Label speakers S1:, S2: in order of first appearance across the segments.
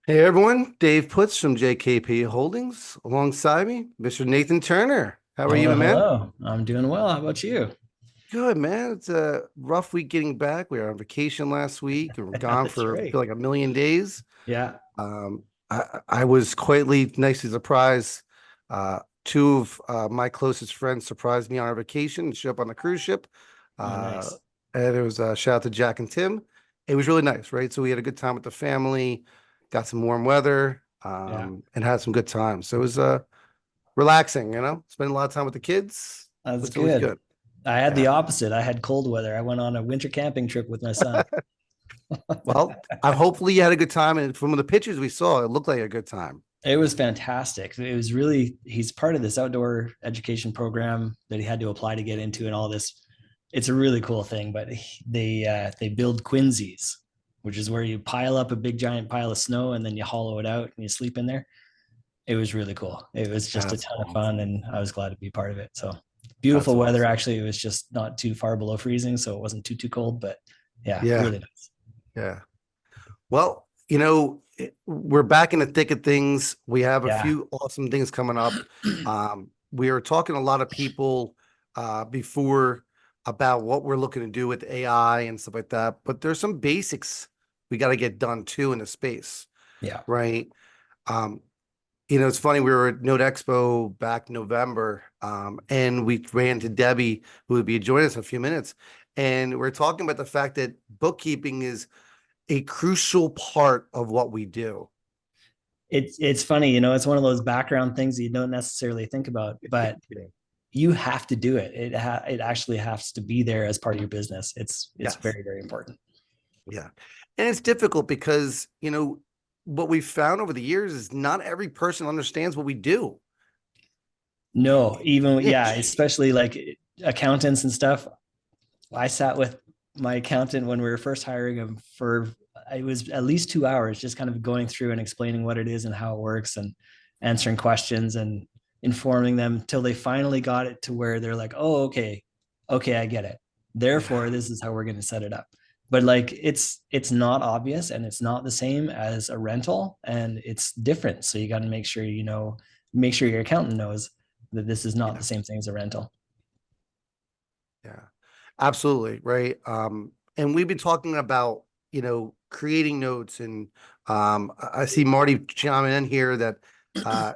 S1: Hey everyone, Dave Putz from JKP Holdings. Alongside me, Mr. Nathan Turner. How are you,
S2: Hello,
S1: my man?
S2: hello. I'm doing well. How about you?
S1: Good, man. It's a rough week getting back. We were on vacation last week and we're gone
S2: That's
S1: for I
S2: right.
S1: feel like a million days.
S2: Yeah.
S1: I was quietly, nicely surprised. Two of my closest friends surprised me on our vacation and showed up on the cruise ship.
S2: Oh,
S1: Uh,
S2: nice.
S1: and it was a shout out to Jack and Tim. It was really nice, right? So we had a good time with the family, got some warm weather,
S2: Yeah,
S1: and had some good times. So it was relaxing, spending a lot of time with the kids.
S2: that's
S1: It's always
S2: good.
S1: good.
S2: I had the
S1: Yeah.
S2: opposite. I had cold weather. I went on a winter camping trip with my son.
S1: Well, I hopefully you had a good time. And from the pictures we saw, it looked like a good time.
S2: It was fantastic. It was really, he's part of this outdoor education program that he had to apply to get into and all this. It's a really cool thing, but they build quinzies, which is where you pile up a big giant pile of snow and then you hollow it out and you sleep in there. It was really cool. It was just a
S1: That's
S2: ton of fun,
S1: awesome.
S2: and I was glad to be part of it. So
S1: That's
S2: beautiful weather.
S1: awesome.
S2: Actually, it was just not too far below freezing, so it wasn't too cold. But yeah,
S1: Yeah.
S2: really nice.
S1: Yeah. Well, we're back in the thick of things. We have a
S2: Yeah,
S1: few awesome things coming up. We are talking to a lot of people before about what we're looking to do with AI and stuff like that. But there's some basics we got to get done too in the space,
S2: yeah,
S1: right? Um, it's funny, we were at Note Expo back November, and we ran to Debbie, who would be joining us in a few minutes. And we're talking about the fact that bookkeeping is a crucial part of what we do.
S2: it's funny. It's one of those background things that you don't necessarily think about, but
S1: Yeah.
S2: you have to do it. It actually has to be there as part of your business. It's
S1: Yes.
S2: very important.
S1: Yeah. And it's difficult because, what we've found over the years is not every person understands what we do.
S2: No,
S1: It's
S2: even yeah,
S1: niche.
S2: especially like accountants and stuff. I sat with my accountant when we were first hiring him for it was at least 2 hours, just kind of going through and explaining what it is and how it works and answering questions and informing them till they finally got it to where they're like, oh, okay, I get it. Therefore,
S1: Yeah.
S2: this is how we're going to set it up. But like it's not obvious and it's not the same as a rental and it's different. So you got to make sure your accountant knows that this is not
S1: Yeah.
S2: the same thing as a rental.
S1: Yeah. Absolutely. Right. And we've been talking about, creating notes and I see Marty chiming in here that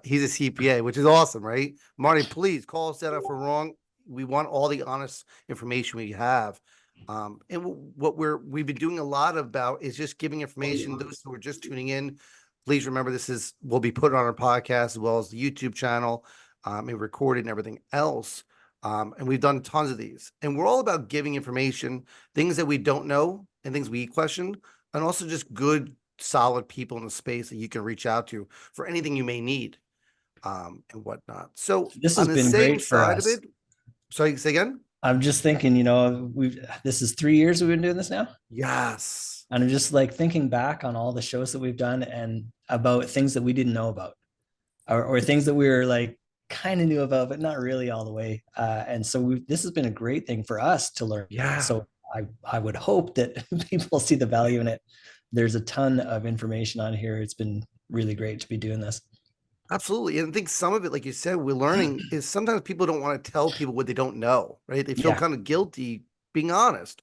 S1: he's a CPA, which is awesome, right? Marty, please call us out if we're wrong. We want all the honest information we have. And what we've been doing a lot about is just giving information. Those who are just tuning in, please remember this is will be put on our podcast as well as the YouTube channel, and recorded and everything else. And we've done tons of these. And we're all about giving information, things that we don't know and things we question, and also just good, solid people in the space that you can reach out to for anything you may need, and whatnot. So
S2: This
S1: on
S2: has
S1: the
S2: been
S1: same
S2: great for
S1: side of
S2: us.
S1: it, sorry, say again?
S2: I'm just thinking, we've this is 3 years we've been doing this now.
S1: Yes.
S2: And I'm just like thinking back on all the shows that we've done and about things that we didn't know about or things that we were like kind of knew about, but not really all the way. And so this has been a great thing for us to learn.
S1: Yeah.
S2: So I would hope that people see the value in it. There's a ton of information on here. It's been really great to be doing this.
S1: Absolutely. And I think some of it, like you said, we're learning is sometimes people don't want to tell people what they don't know, right? They feel
S2: Yeah.
S1: kind of guilty being honest,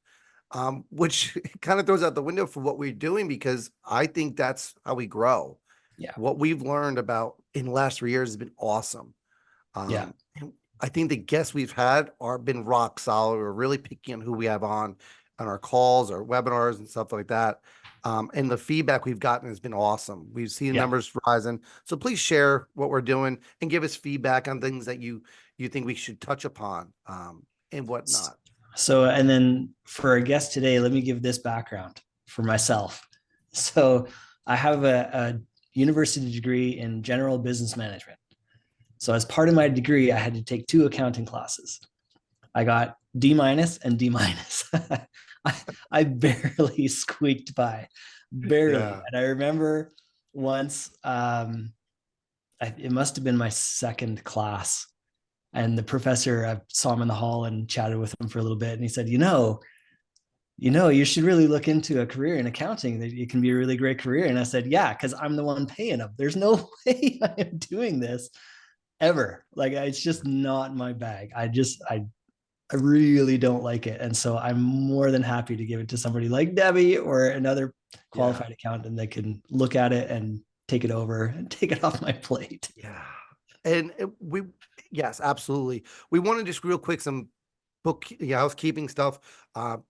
S1: which kind of throws out the window for what we're doing because I think that's how we grow.
S2: Yeah.
S1: What we've learned about in the last 3 years has been awesome.
S2: Yeah.
S1: And I think the guests we've had are been rock solid. We're really picking on who we have on our calls, our webinars, and stuff like that. And the feedback we've gotten has been awesome. We've seen
S2: Yeah.
S1: numbers rising. So please share what we're doing and give us feedback on things that you think we should touch upon, and whatnot.
S2: So, and then for our guest today, let me give this background for myself. So, I have a university degree in general business management. So, as part of my degree, I had to take two accounting classes. I got D minus and D minus. I barely squeaked by, barely.
S1: Yeah.
S2: And I remember once, it must have been my second class and the professor, I saw him in the hall and chatted with him for a little bit. And he said, you should really look into a career in accounting. That it can be a really great career. And I said, yeah, because I'm the one paying them. There's no way I am doing this ever. Like it's just not my bag. I really don't like it. And so I'm more than happy to give it to somebody like Debbie or another
S1: Yeah.
S2: qualified accountant that can look at it and take it over and take it off my plate.
S1: Yeah. And yes, absolutely. We want to just real quick, some housekeeping stuff.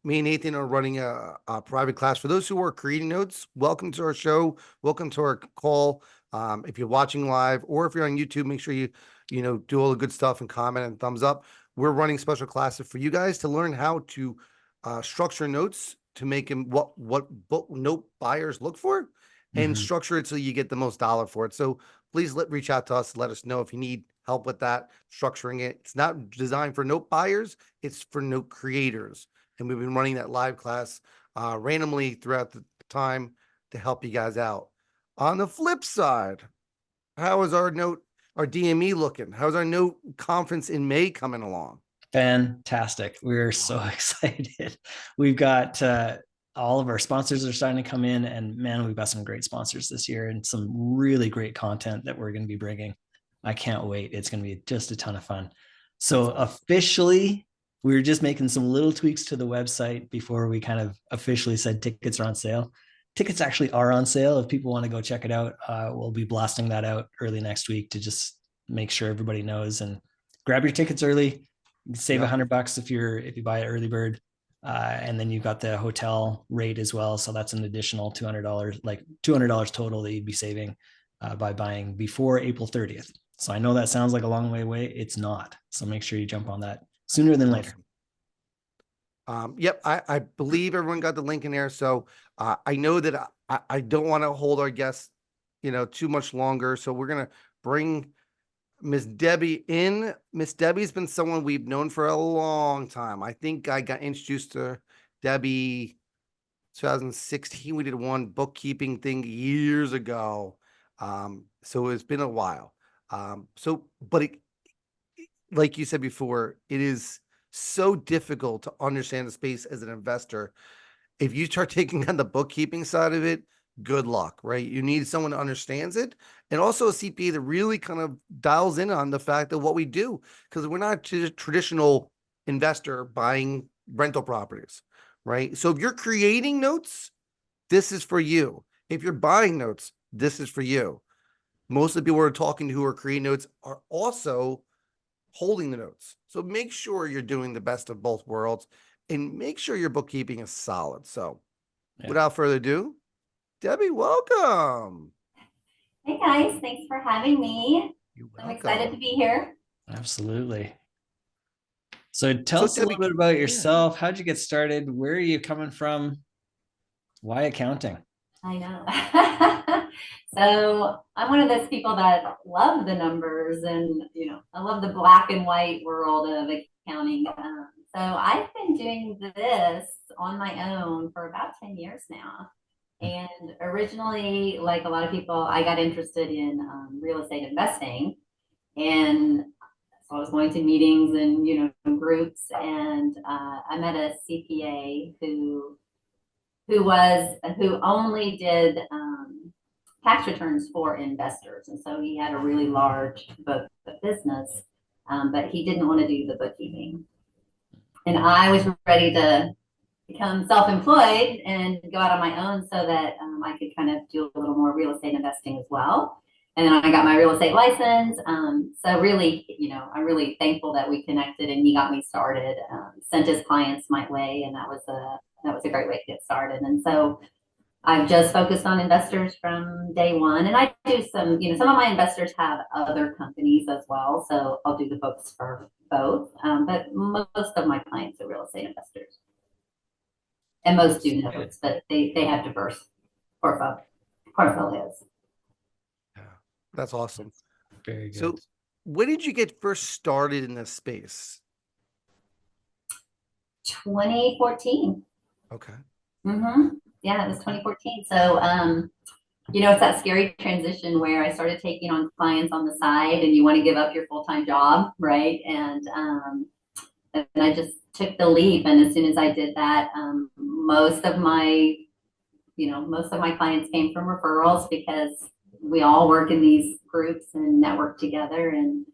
S1: Me and Nathan are running a private class. For those who are creating notes, welcome to our show. Welcome to our call. If you're watching live or if you're on YouTube, make sure you do all the good stuff and comment and thumbs up. We're running special classes for you guys to learn how to structure notes to make them what book note buyers look for, and
S2: Mhm.
S1: structure it so you get the most dollar for it. So please reach out to us. Let us know if you need help with that, structuring it. It's not designed for note buyers, it's for note creators. And we've been running that live class randomly throughout the time to help you guys out. On the flip side, how is our DME looking? How's our note conference in May coming along?
S2: Fantastic. We're so excited. We've got all of our sponsors are starting to come in, and man, we've got some great sponsors this year and some really great content that we're going to be bringing. I can't wait. It's going to be just a ton of fun. So
S1: That's awesome.
S2: officially, we were just making some little tweaks to the website before we kind of officially said tickets are on sale. Tickets actually are on sale. If people want to go check it out, we'll be blasting that out early next week to just make sure everybody knows, and grab your tickets early. You can save
S1: Yep.
S2: $100 if you buy it early bird. And then you've got the hotel rate as well. So that's an additional $200, like $200 total that you'd be saving by buying before April 30th. So I know that sounds like a long way away. It's not. So make sure you jump on that sooner than later.
S1: Awesome. Yep, I believe everyone got the link in there. So I know that I don't want to hold our guests, too much longer. So we're gonna bring Miss Debbie in. Miss Debbie's been someone we've known for a long time. I think I got introduced to Debbie 2016. We did one bookkeeping thing years ago. So it's been a while. But like you said before, it is so difficult to understand the space as an investor. If you start taking on the bookkeeping side of it, good luck, right? You need someone who understands it, and also a CPA that really kind of dials in on the fact of what we do, because we're not a traditional investor buying rental properties, right? So if you're creating notes, this is for you. If you're buying notes, this is for you. Most of the people we're talking to who are creating notes are also holding the notes. So make sure you're doing the best of both worlds and make sure your bookkeeping is solid. So
S2: Yeah,
S1: without further ado, Debbie, welcome.
S3: Hey guys, thanks for having me.
S1: You're
S3: I'm excited to
S1: welcome.
S3: be here.
S2: absolutely. So tell
S1: So
S2: us a little
S1: Debbie,
S2: bit about
S1: yeah,
S2: yourself. How'd you get started? Where are you coming from? Why accounting?
S3: I know. So I'm one of those people that love the numbers and, I love the black and white world of accounting. So I've been doing this on my own for about 10 years now. And originally, like a lot of people, I got interested in real estate investing. And so I was going to meetings and groups, and I met a CPA who only did tax returns for investors, and so he had a really large book of business, but he didn't want to do the bookkeeping. And I was ready to become self-employed and go out on my own so that I could kind of do a little more real estate investing as well. And then I got my real estate license. So really, I'm really thankful that we connected and he got me started, sent his clients my way. And that was a great way to get started. And so I've just focused on investors from day one. And I do some of my investors have other companies as well. So I'll do the books for both. But most of my clients are real estate investors. And most do notes, but they have diverse portfolios.
S1: yeah, that's awesome.
S2: Very good.
S1: So when did you get first started in this space?
S3: 2014.
S1: Okay.
S3: Yeah, it was 2014. So, it's that scary transition where I started taking on clients on the side and you want to give up your full-time job, right? And I just took the leap. And as soon as I did that, most of my, most of my clients came from referrals because we all work in these groups and network together, and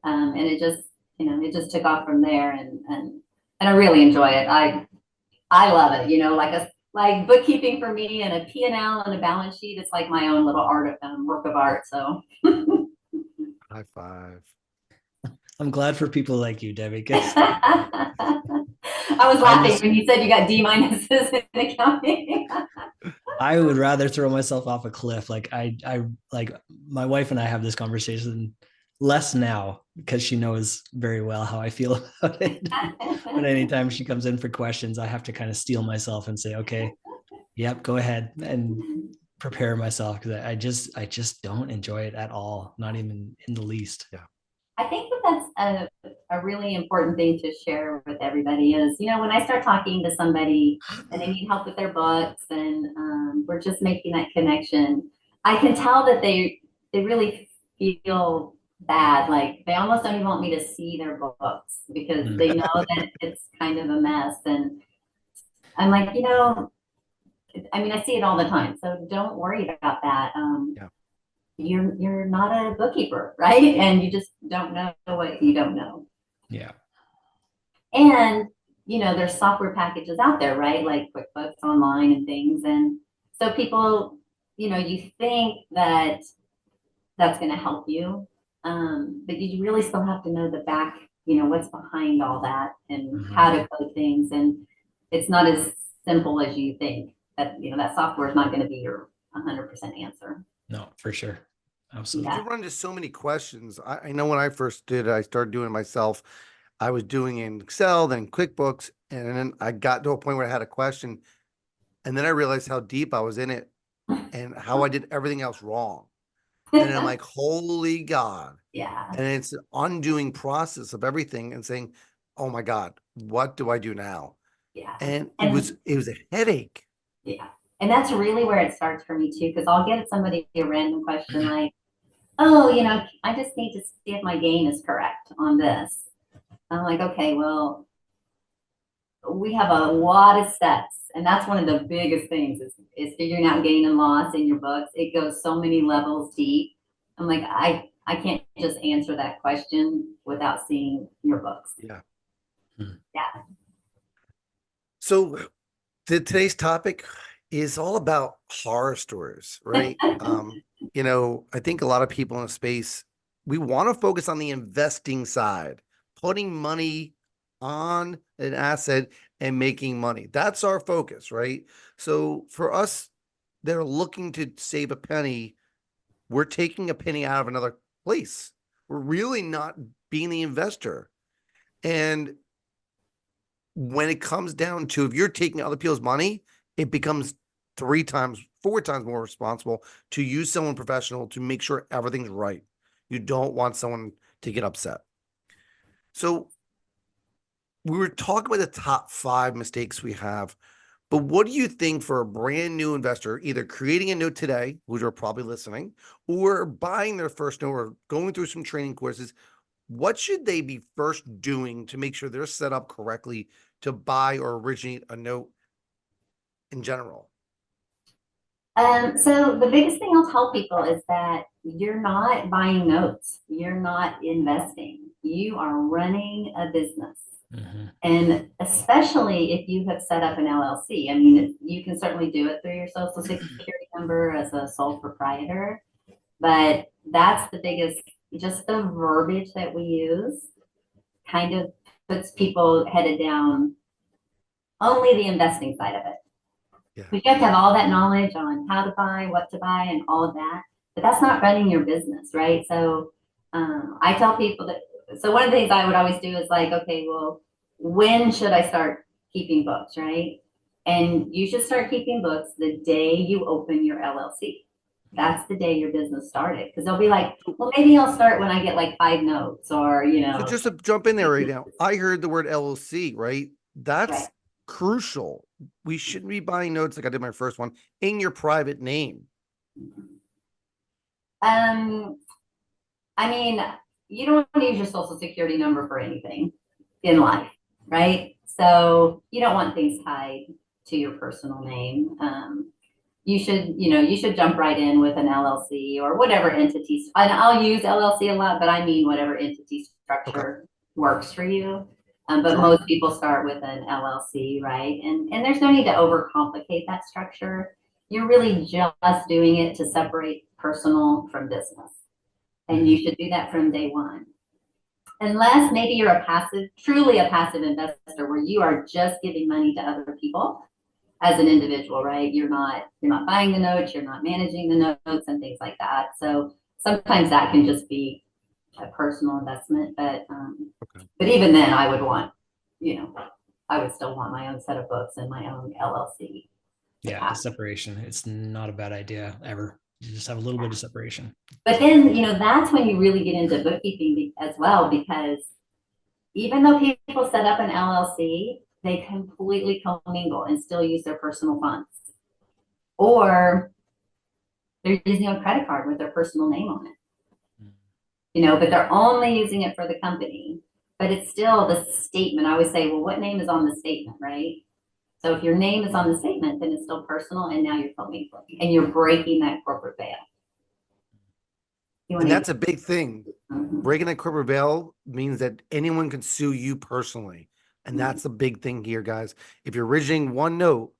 S3: it just, it just took off from there, and I really enjoy it. I love it, like bookkeeping for me, and a P&L and a balance sheet. It's like my own little work of art. So
S1: High five.
S2: I'm glad for people like you, Debbie. 'Cause
S3: I was laughing when you said you got D-minuses in accounting.
S2: I would rather throw myself off a cliff. Like I like my wife and I have this conversation less now because she knows very well how I feel about it. But anytime she comes in for questions, I have to kind of steel myself and say, okay, yep, go ahead, and prepare myself, because I just don't enjoy it at all, not even in the least.
S1: Yeah.
S3: I think that's a really important thing to share with everybody is, when I start talking to somebody and they need help with their books, and we're just making that connection, I can tell that they really feel bad. Like they almost don't even want me to see their books because they know that it's kind of a mess. And I'm like, I see it all the time. So don't worry about that.
S1: Yeah.
S3: You're not a bookkeeper, right? And you just don't know what you don't know.
S2: Yeah.
S3: And, there's software packages out there, right? Like QuickBooks Online and things. And so people, you think that that's going to help you. But you really still have to know the back, what's behind all that and how to code things. And it's not as simple as you think. That, that software is not going to be your 100% answer.
S2: No, for sure. Absolutely.
S1: You run into so many questions. I know when I first did it, I started doing it myself. I was doing in Excel, then QuickBooks, and then I got to a point where I had a question, and then I realized how deep I was in it and how I did everything else wrong. And I'm like, holy God.
S3: Yeah.
S1: And it's an undoing process of everything and saying, oh my God, what do I do now?
S3: Yeah.
S1: And it was a headache.
S3: Yeah. And that's really where it starts for me too, because I'll get somebody a random question like, oh, I just need to see if my gain is correct on this. I'm like, okay, well, we have a lot of steps. And that's one of the biggest things is figuring out gain and loss in your books. It goes so many levels deep. I'm like, I can't just answer that question without seeing your books.
S1: Yeah.
S3: Yeah.
S1: So today's topic is all about horror stories, right? I think a lot of people in the space, we want to focus on the investing side, putting money on an asset and making money. That's our focus, right? So for us, they're looking to save a penny. We're taking a penny out of another place. We're really not being the investor. And when it comes down to, if you're taking other people's money, it becomes 3 times, 4 times more responsible to use someone professional to make sure everything's right. You don't want someone to get upset. So we were talking about the top 5 mistakes we have, but what do you think for a brand new investor, either creating a note today, who are probably listening, or buying their first note or going through some training courses? What should they be first doing to make sure they're set up correctly to buy or originate a note in general?
S3: So the biggest thing I'll tell people is that you're not buying notes. You're not investing. You are running a business. And especially if you have set up an LLC, I mean, you can certainly do it through your social security number as a sole proprietor, but that's the biggest, just the verbiage that we use kind of puts people headed down only the investing side of it.
S1: Yeah.
S3: You have to have all that knowledge on how to buy, what to buy, and all of that, but that's not running your business, right? So I tell people that, so one of the things I would always do is like, okay, well, when should I start keeping books, right? And you should start keeping books the day you open your LLC. That's the day your business started. Because they'll be like, well, maybe I'll start when I get like 5 notes, or,
S1: So just to jump in there right now, I heard the word LLC, right? That's
S3: Right.
S1: crucial. We shouldn't be buying notes like I did my first one in your private name.
S3: I mean, you don't want to use your social security number for anything in life, right? So you don't want things tied to your personal name. You should jump right in with an LLC or whatever entity. And I'll use LLC a lot, but I mean whatever entity structure works for you. But most people start with an LLC, right? And there's no need to overcomplicate that structure. You're really just doing it to separate personal from business. And you should do that from day one. Unless maybe you're truly a passive investor where you are just giving money to other people as an individual, right? You're not buying the notes, you're not managing the notes and things like that. So sometimes that can just be a personal investment, but even then I would want, I would still want my own set of books and my own LLC.
S2: Yeah, the separation. It's not a bad idea ever. You just have a little bit of separation.
S3: But then, that's when you really get into bookkeeping as well, because even though people set up an LLC, they completely commingle and still use their personal funds. Or they're using a credit card with their personal name on it. But they're only using it for the company. But it's still the statement. I always say, well, what name is on the statement, right? So if your name is on the statement, then it's still personal, and now you're commingling, and you're breaking that corporate veil.
S1: And that's a big thing. Breaking that corporate veil means that anyone can sue you personally. And that's the big thing here, guys. If you're originating one note,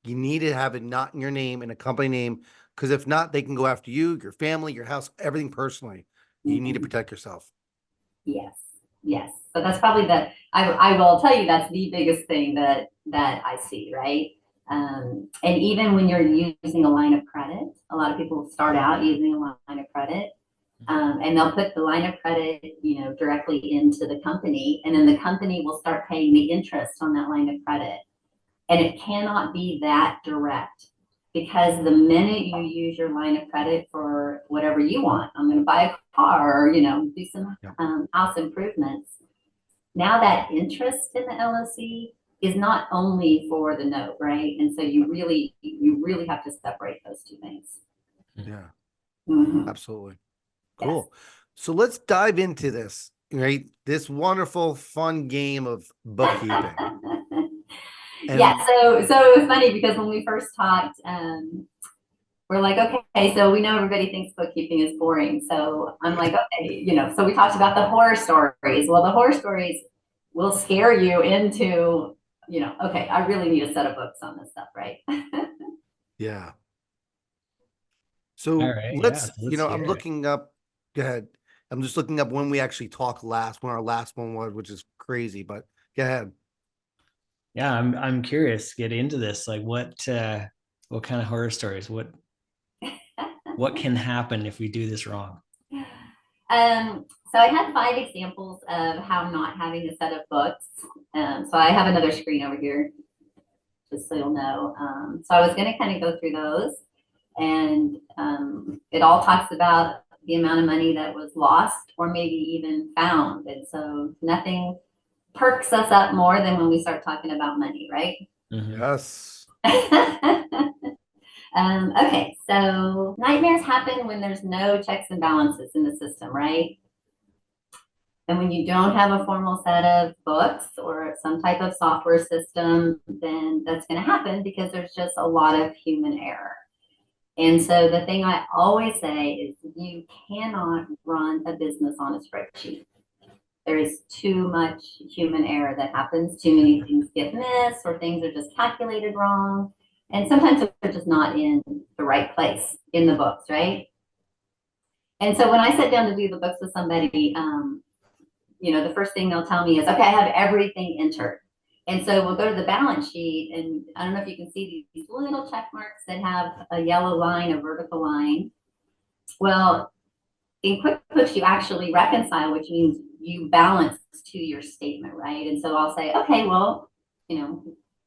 S1: you need to have it not in your name, in a company name, because if not, they can go after you, your family, your house, everything personally. You need to protect yourself.
S3: Yes. So that's probably I will tell you, that's the biggest thing that I see, right? And even when you're using a line of credit, a lot of people start out using a line of credit. And they'll put the line of credit, directly into the company, and then the company will start paying the interest on that line of credit. And it cannot be that direct, because the minute you use your line of credit for whatever you want, I'm going to buy a car, or, do some house improvements. Now that interest in the LLC is not only for the note, right? And so you really have to separate those two things.
S1: Yeah, absolutely.
S3: Yes.
S1: Cool. So let's dive into this, right? This wonderful, fun game of bookkeeping.
S3: Yeah. So it was funny because when we first talked, we're like, okay, so we know everybody thinks bookkeeping is boring. So I'm like, okay, so we talked about the horror stories. Well, the horror stories will scare you into, okay, I really need a set of books on this stuff, right?
S1: Yeah. So let's I'm looking up. Go ahead. I'm just looking up when we actually talked last, when our last one was, which is crazy, but go ahead.
S2: Yeah, I'm curious. Get into this. Like, what kind of horror stories? What can happen if we do this wrong?
S3: So I had 5 examples of how not having a set of books. So I have another screen over here, just so you'll know. So I was going to kind of go through those, and it all talks about the amount of money that was lost or maybe even found. And so nothing perks us up more than when we start talking about money, right?
S1: Yes.
S3: Okay, so nightmares happen when there's no checks and balances in the system, right? And when you don't have a formal set of books or some type of software system, then that's going to happen because there's just a lot of human error. And so the thing I always say is you cannot run a business on a spreadsheet. There is too much human error that happens. Too many things get missed, or things are just calculated wrong. And sometimes they're just not in the right place in the books, right? And so when I sit down to do the books with somebody, the first thing they'll tell me is, okay, I have everything entered. And so we'll go to the balance sheet, and I don't know if you can see these little check marks that have a yellow line, a vertical line. Well, in QuickBooks, you actually reconcile, which means you balance to your statement, right? And so I'll say, okay, well,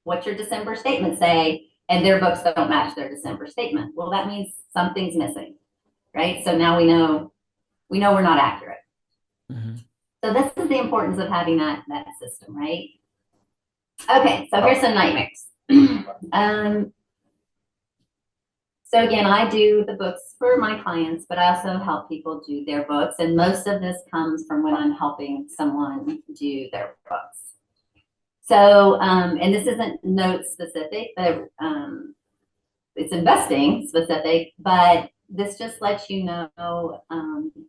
S3: what's your December statement say? And their books don't match their December statement. Well, that means something's missing, right? So now we know we're not accurate. So this is the importance of having that system, right? Okay, so here's some nightmares. So again, I do the books for my clients, but I also help people do their books. And most of this comes from when I'm helping someone do their books. So, and this isn't note specific, but it's investing specific, but this just lets you know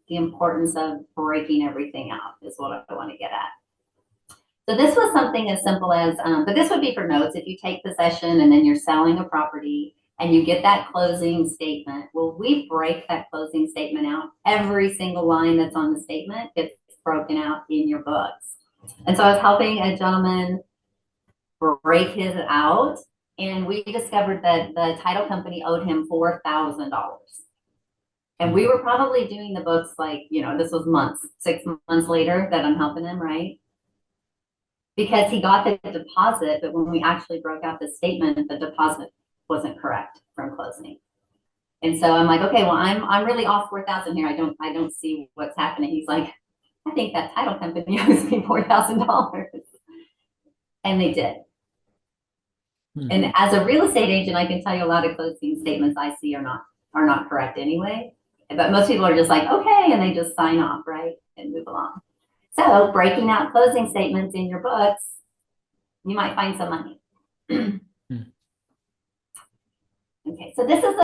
S3: the importance of breaking everything out is what I want to get at. So this was something as simple as, but this would be for notes. If you take possession and then you're selling a property and you get that closing statement, well, we break that closing statement out. Every single line that's on the statement gets broken out in your books. And so I was helping a gentleman break his out, and we discovered that the title company owed him $4,000. And we were probably doing the books like, you know, this was months, 6 months later that I'm helping him, right? Because he got the deposit, but when we actually broke out the statement, the deposit wasn't correct from closing. And so I'm like, okay, well, I'm really off 4,000 here. I don't see what's happening. He's like, I think that title company owes me $4,000. And they did. Mm-hmm. And as a real estate agent, I can tell you a lot of closing statements I see are not correct anyway. But most people are just like, okay, and they just sign off, right? And move along. So breaking out closing statements in your books, you might find some money. Okay, so this is